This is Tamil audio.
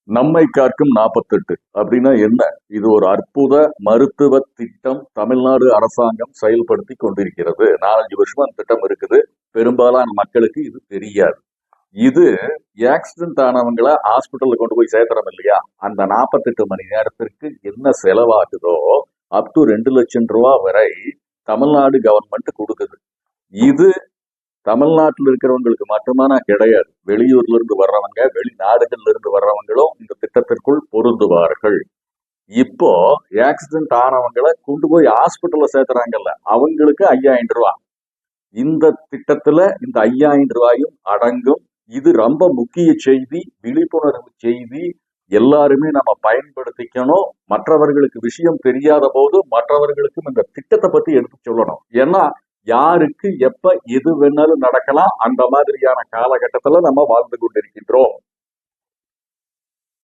நம்மை காக்கும் 48 அப்படின்னா என்ன? இது ஒரு அற்புத மருத்துவ திட்டம் தமிழ்நாடு அரசாங்கம் செயல்படுத்தி கொண்டிருக்கிறது. 4-5 வருஷமா அந்த திட்டம் இருக்குது. பெரும்பாலான மக்களுக்கு இது தெரியாது. இது ஆக்சிடென்ட் ஆனவங்களை ஹாஸ்பிட்டல்ல கொண்டு போய் சேர்த்துறோம் இல்லையா, அந்த 48 மணி நேரத்திற்கு என்ன செலவாகுதோ அப் டு 2 லட்சம் ரூபாய் வரை தமிழ்நாடு கவர்மெண்ட் கொடுக்குது. இது தமிழ்நாட்டில் இருக்கிறவங்களுக்கு மட்டுமான கிடையாது. வெளியூர்ல இருந்து வர்றவங்க, வெளிநாடுகள்ல இருந்து வர்றவங்களும் இந்த திட்டத்திற்குள் பொருந்துவார்கள். இப்போ ஆக்சிடென்ட் ஆனவங்களை கொண்டு போய் ஹாஸ்பிட்டல்ல சேர்த்துறாங்கல்ல, அவங்களுக்கு 5000 ரூபாய். இந்த திட்டத்துல இந்த 5000 ரூபாயும் அடங்கும். இது ரொம்ப முக்கிய செய்தி, விழிப்புணர்வு செய்தி. எல்லாருமே நம்ம பயன்படுத்திக்கணும். மற்றவர்களுக்கு விஷயம் தெரியாத போது மற்றவர்களுக்கும் இந்த திட்டத்தை பத்தி எடுத்து சொல்லணும். ஏன்னா யாருக்கு எப்ப எது வேணாலும் நடக்கலாம். அந்த மாதிரியான காலகட்டத்துல நம்ம வாழ்ந்து கொண்டிருக்கின்றோம்.